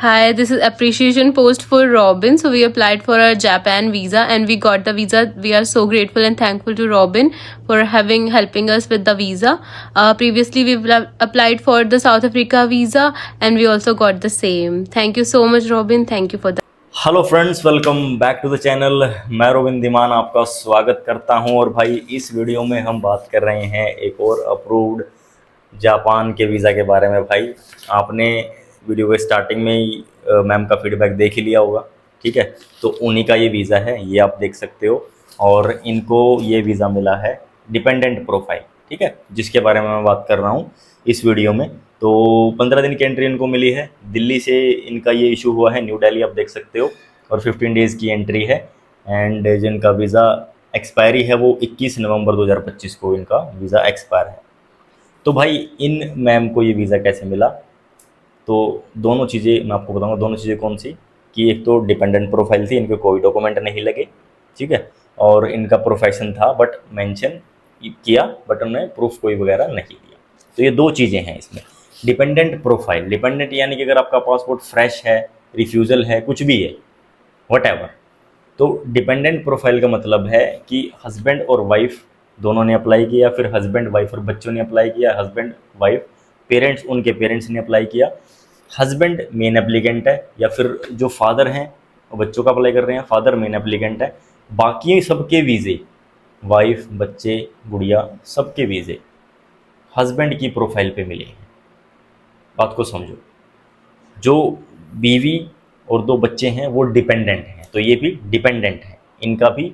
Hi, this is appreciation post for Robin. So we applied for our Japan visa and we got the visa. We are so grateful and thankful to Robin for helping us with the visa. Previously we've applied for the South Africa visa and we also got the same. Thank you so much, Robin. Thank you for that. Hello friends, welcome back to the channel. मैं रोबिन धीमान आपका स्वागत करता हूं। और भाई इस video में हम बात कर रहे हैं एक और अप्रूव्ड जापान के वीज़ा के बारे में। भाई आपने वीडियो के स्टार्टिंग में ही मैम का फीडबैक देख ही लिया होगा, ठीक है। तो उन्हीं का ये वीज़ा है, ये आप देख सकते हो। और इनको ये वीज़ा मिला है डिपेंडेंट प्रोफाइल, ठीक है, जिसके बारे में मैं बात कर रहा हूँ इस वीडियो में। तो 15 दिन की एंट्री इनको मिली है। दिल्ली से इनका ये इशू हुआ है, न्यू दिल्ली आप देख सकते हो। और 15 डेज़ की एंट्री है। एंड जिनका वीज़ा एक्सपायरी है वो 21 नवंबर 2025 को इनका वीज़ा एक्सपायर है। तो भाई इन मैम को ये वीज़ा कैसे मिला, तो दोनों चीज़ें मैं आपको बताऊंगा। दोनों चीज़ें कौन सी, कि एक तो डिपेंडेंट प्रोफाइल थी, इनके कोई डॉक्यूमेंट नहीं लगे, ठीक है। और इनका प्रोफेशन था बट मेंशन किया, बट उन्होंने प्रूफ कोई वगैरह नहीं दिया। तो ये दो चीज़ें हैं इसमें। डिपेंडेंट प्रोफाइल, डिपेंडेंट यानी कि अगर आपका पासपोर्ट फ्रेश है, रिफ्यूज़ल है, कुछ भी है, वट। तो डिपेंडेंट प्रोफाइल का मतलब है कि हस्बैंड और वाइफ दोनों ने अप्लाई किया, फिर हस्बैंड वाइफ और बच्चों ने अप्लाई किया, हस्बैंड वाइफ पेरेंट्स उनके पेरेंट्स ने अप्लाई किया, हस्बैंड मेन एप्लीकेंट है, या फिर जो फादर हैं वो बच्चों का अप्लाई कर रहे हैं, फादर मेन एप्लीकेंट है। बाकी सबके वीज़े, वाइफ, बच्चे, गुड़िया, सबके वीज़े हस्बैंड की प्रोफाइल पे मिले हैं। बात को समझो। जो बीवी और दो बच्चे हैं वो डिपेंडेंट हैं, तो ये भी डिपेंडेंट है, इनका भी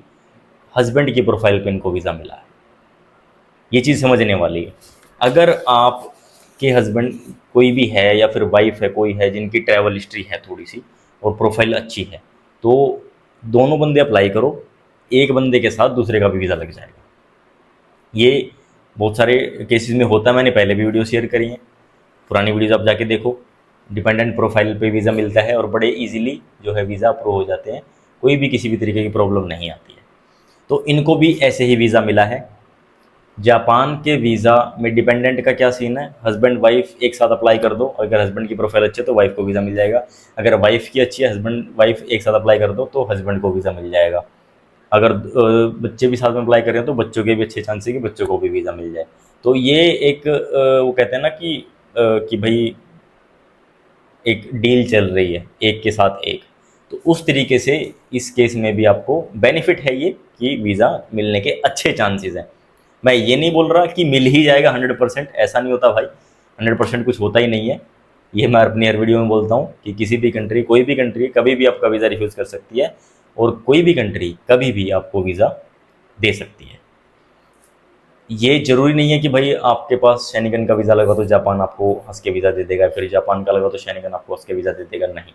हस्बैंड की प्रोफाइल पे इनको वीज़ा मिला है। ये चीज़ समझने वाली है। अगर आपके हस्बैंड कोई भी है या फिर वाइफ है कोई है जिनकी ट्रैवल हिस्ट्री है थोड़ी सी और प्रोफाइल अच्छी है, तो दोनों बंदे अप्लाई करो, एक बंदे के साथ दूसरे का भी वीज़ा लग जाएगा। ये बहुत सारे केसेस में होता है, मैंने पहले भी वीडियो शेयर करी हैं, पुरानी वीडियोज़ आप जाके देखो। डिपेंडेंट प्रोफाइल पे वीज़ा मिलता है और बड़े इजीली जो है वीज़ा अप्रूव हो जाते हैं, कोई भी किसी भी तरीके की प्रॉब्लम नहीं आती है। तो इनको भी ऐसे ही वीज़ा मिला है। जापान के वीज़ा में डिपेंडेंट का क्या सीन है, हस्बैंड वाइफ एक साथ अप्लाई कर दो, अगर हस्बैंड की प्रोफाइल अच्छी है तो वाइफ को वीज़ा मिल जाएगा। अगर वाइफ की अच्छी है, हस्बैंड वाइफ एक साथ अप्लाई कर दो तो हस्बैंड को वीज़ा मिल जाएगा। अगर बच्चे भी साथ में अप्लाई कर रहे हैं तो बच्चों के भी अच्छे चांस है कि बच्चों को भी वीज़ा मिल जाए। तो ये एक वो कहते हैं ना कि भाई एक डील चल रही है एक के साथ एक। तो उस तरीके से इस केस में भी आपको बेनिफिट है ये कि वीज़ा मिलने के अच्छे चांसेस हैं। मैं ये नहीं बोल रहा कि मिल ही जाएगा 100%, ऐसा नहीं होता भाई, 100% कुछ होता ही नहीं है। ये मैं अपनी हर वीडियो में बोलता हूँ कि किसी भी कंट्री, कोई भी कंट्री कभी भी आपका वीज़ा रिफ्यूज़ कर सकती है और कोई भी कंट्री कभी भी आपको वीज़ा दे सकती है। ये ज़रूरी नहीं है कि भाई आपके पास शेंगेन का वीज़ा लगा तो जापान आपको हंस के वीज़ा दे देगा, फिर जापान का लगा तो शेंगेन आपको हंस के वीज़ा दे देगा, नहीं।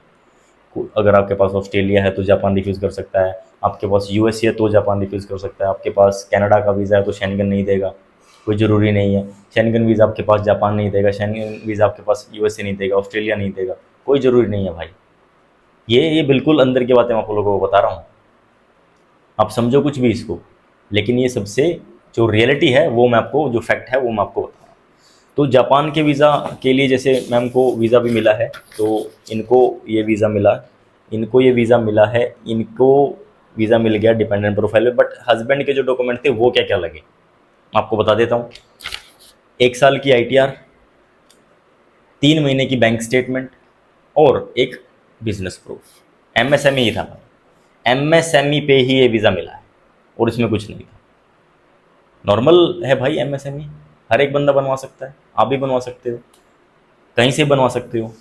अगर आपके पास ऑस्ट्रेलिया है तो जापान रिफ्यूज़ कर सकता है, आपके पास यूएसए है तो जापान रिफ्यूज़ कर सकता है, आपके पास कनाडा का वीज़ा है तो शेंगेन नहीं देगा, कोई ज़रूरी नहीं है। शेंगेन वीज़ा आपके पास जापान नहीं देगा, शेंगेन वीज़ा आपके पास यूएसए नहीं देगा, ऑस्ट्रेलिया नहीं देगा, कोई ज़रूरी नहीं है भाई। ये बिल्कुल अंदर की बातें मैं आप लोगों को बता रहा हूँ, आप समझो कुछ भी इसको, लेकिन ये सबसे जो रियलिटी है वो मैं आपको, जो फैक्ट है वो मैं आपको बता रहा हूँ। तो जापान के वीज़ा के लिए जैसे मैम को वीज़ा भी मिला है, तो इनको ये वीज़ा मिला, इनको ये वीज़ा मिला है, इनको वीज़ा मिल गया डिपेंडेंट प्रोफाइल में। बट हस्बैंड के जो डॉक्यूमेंट थे वो क्या क्या लगे आपको बता देता हूँ। 1 साल की ITR, 3 महीने की बैंक स्टेटमेंट और एक बिजनेस प्रूफ। MSME ही था, MSME पे ही ये वीज़ा मिला है और इसमें कुछ नहीं था। नॉर्मल है भाई MSME, हर एक बंदा बनवा सकता है, आप भी बनवा सकते हो, कहीं से बनवा सकते हो।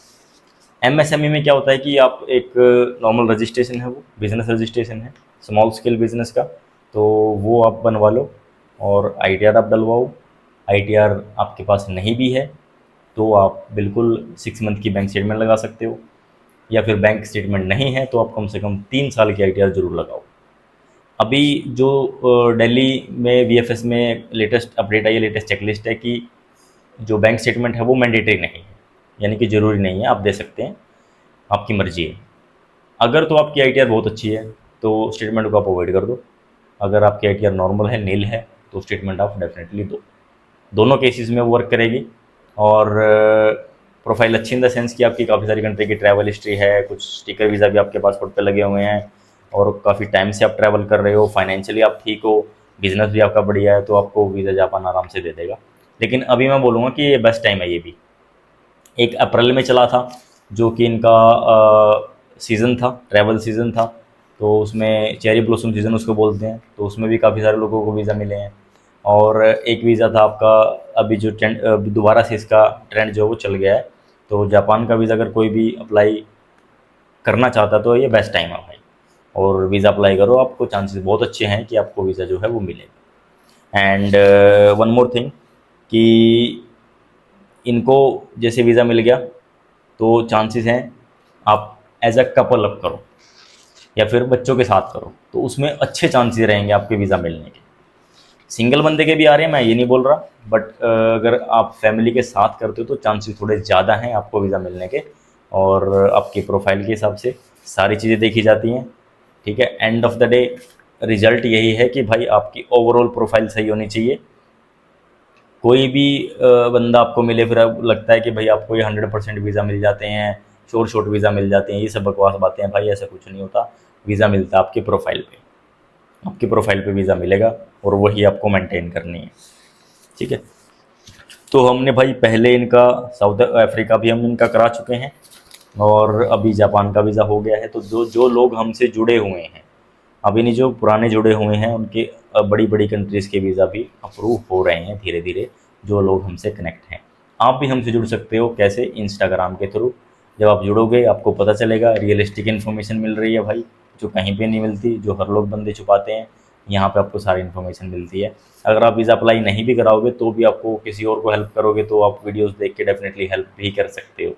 MSME में क्या होता है कि आप एक नॉर्मल रजिस्ट्रेशन है, वो बिज़नेस रजिस्ट्रेशन है स्मॉल स्केल बिज़नेस का, तो वो आप बनवा लो और ITR आप डलवाओ। ITR आपके पास नहीं भी है तो आप बिल्कुल 6 मंथ की बैंक स्टेटमेंट लगा सकते हो, या फिर बैंक स्टेटमेंट नहीं है तो आप कम से कम 3 साल की ITR ज़रूर लगाओ। अभी जो दिल्ली में VFS में लेटेस्ट अपडेट आई है, लेटेस्ट चेकलिस्ट है कि जो बैंक स्टेटमेंट है वो मैंडेटरी नहीं है, यानी कि ज़रूरी नहीं है, आप दे सकते हैं, आपकी मर्ज़ी है। अगर तो आपकी ITR बहुत अच्छी है तो स्टेटमेंट को आप अवॉइड कर दो, अगर आपकी ITR नॉर्मल है, नील है, तो स्टेटमेंट आप डेफिनेटली दो। दोनों केसेस में वर्क करेगी। और प्रोफाइल अच्छी इन द सेंस कि आपकी काफ़ी सारी कंट्री की ट्रैवल हिस्ट्री है, कुछ स्टिकर वीज़ा भी आपके पासपोर्ट पे लगे हुए हैं और काफ़ी टाइम से आप ट्रैवल कर रहे हो, फाइनेंशियली आप ठीक हो, बिजनेस भी आपका बढ़िया है, तो आपको वीज़ा जापान आराम से दे देगा। लेकिन अभी मैं बोलूँगा कि ये बेस्ट टाइम है। ये भी 1 अप्रैल में चला था, जो कि इनका सीज़न था, ट्रैवल सीज़न था, तो उसमें चेरी ब्लॉसम सीज़न उसको बोलते हैं, तो उसमें भी काफ़ी सारे लोगों को वीज़ा मिले हैं। और एक वीज़ा था आपका, अभी जो ट्रेंड अभी दोबारा से इसका ट्रेंड जो है वो चल गया है, तो जापान का वीज़ा अगर कोई भी अप्लाई करना चाहता है तो ये बेस्ट टाइम है भाई, और वीज़ा अप्लाई करो, आपको चांसेस बहुत अच्छे हैं कि आपको वीज़ा जो है वो मिलेगा। एंड वन मोर थिंग कि इनको जैसे वीज़ा मिल गया तो चांसेस हैं आप एज अ कपल अप करो या फिर बच्चों के साथ करो, तो उसमें अच्छे चांसेस रहेंगे आपके वीज़ा मिलने के। सिंगल बंदे के भी आ रहे हैं, मैं ये नहीं बोल रहा, बट अगर आप फैमिली के साथ करते हो तो चांसेस थोड़े ज़्यादा हैं आपको वीज़ा मिलने के, और आपकी प्रोफाइल के हिसाब से सारी चीज़ें देखी जाती हैं। ठीक है, end of the day result यही है कि भाई आपकी ओवरऑल प्रोफाइल सही होनी चाहिए। कोई भी बंदा आपको मिले फिर अब लगता है कि भाई आपको ये 100% वीज़ा मिल जाते हैं, शॉर्ट वीज़ा मिल जाते हैं, ये सब बकवास बातें हैं भाई, ऐसा कुछ नहीं होता। वीज़ा मिलता है आपकी प्रोफाइल पे, आपकी प्रोफाइल पे वीज़ा मिलेगा और वही आपको मेंटेन करनी है। ठीक है, तो हमने भाई पहले इनका साउथ अफ्रीका भी हम इनका करा चुके हैं और अभी जापान का वीज़ा हो गया है। तो जो जो लोग हमसे जुड़े हुए हैं, अभी नहीं जो पुराने जुड़े हुए हैं, उनके बड़ी बड़ी कंट्रीज़ के वीज़ा भी अप्रूव हो रहे हैं धीरे धीरे, जो लोग हमसे कनेक्ट हैं। आप भी हमसे जुड़ सकते हो, कैसे? इंस्टाग्राम के थ्रू। जब आप जुड़ोगे आपको पता चलेगा, रियलिस्टिक इन्फॉर्मेशन मिल रही है भाई, जो कहीं पे नहीं मिलती, जो हर लोग बंदे छुपाते हैं, यहाँ पे आपको सारी इन्फॉर्मेशन मिलती है। अगर आप वीज़ा अप्लाई नहीं भी कराओगे तो भी आपको किसी और को हेल्प करोगे तो आप वीडियोज़ देख के डेफिनेटली हेल्प भी कर सकते हो।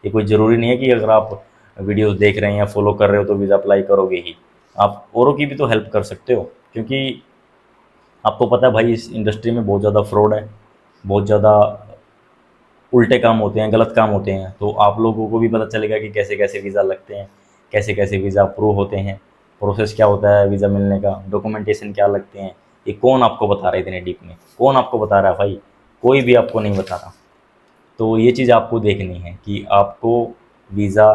ये कोई ज़रूरी नहीं है कि अगर आप वीडियोज़ देख रहे हैं या फॉलो कर रहे हो तो वीज़ा अप्लाई करोगे ही, आप औरों की भी तो हेल्प कर सकते हो। क्योंकि आपको पता है भाई, इस इंडस्ट्री में बहुत ज़्यादा फ्रॉड है, बहुत ज़्यादा उल्टे काम होते हैं, गलत काम होते हैं, तो आप लोगों को भी पता चलेगा कि कैसे कैसे वीज़ा लगते हैं, कैसे कैसे वीज़ा अप्रूव होते हैं, प्रोसेस क्या होता है वीज़ा मिलने का, डॉक्यूमेंटेशन क्या लगते हैं। ये कौन आपको बता रहा है इतने डीप में? कौन आपको बता रहा है भाई? कोई भी आपको नहीं बता रहा। तो ये चीज़ आपको देखनी है कि आपको वीज़ा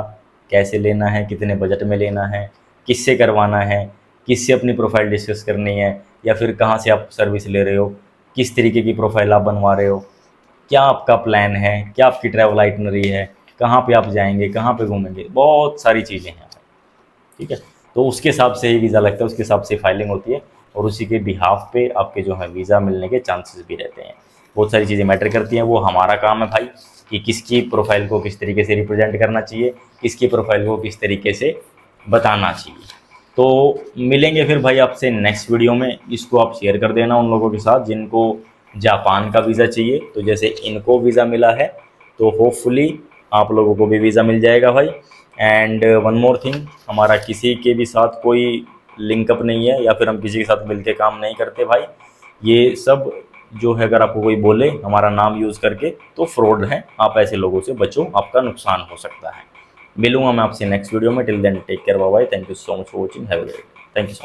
कैसे लेना है, कितने बजट में लेना है, किससे करवाना है, किससे अपनी प्रोफाइल डिस्कस करनी है, या फिर कहाँ से आप सर्विस ले रहे हो, किस तरीके की प्रोफाइल आप बनवा रहे हो, क्या आपका प्लान है, क्या आपकी ट्रैवल आइटनरी है, कहाँ पे आप जाएंगे, कहाँ पे घूमेंगे, बहुत सारी चीज़ें हैं। ठीक है, तो उसके हिसाब से ही वीज़ा लगता है, उसके हिसाब से फाइलिंग होती है, और उसी के बिहाफ पे आपके जो है वीज़ा मिलने के चांसेस भी रहते हैं। बहुत सारी चीज़ें मैटर करती हैं, वो हमारा काम है भाई कि किसकी प्रोफाइल को किस तरीके से रिप्रेजेंट करना चाहिए, किसकी प्रोफाइल को किस तरीके से बताना चाहिए। तो मिलेंगे फिर भाई आपसे नेक्स्ट वीडियो में। इसको आप शेयर कर देना उन लोगों के साथ जिनको जापान का वीज़ा चाहिए। तो जैसे इनको वीज़ा मिला है तो होपफुली आप लोगों को भी वीज़ा मिल जाएगा भाई। एंड वन मोर थिंग, हमारा किसी के भी साथ कोई लिंकअप नहीं है या फिर हम किसी के साथ मिलके काम नहीं करते भाई। ये सब जो है, अगर आपको कोई बोले हमारा नाम यूज़ करके, तो फ्रॉड है। आप ऐसे लोगों से बचो, आपका नुकसान हो सकता है। मिलूंगा मैं आपसे नेक्स्ट वीडियो में। Till then take care, bye bye. Thank you so much for watching, have a great day. Thank you so much.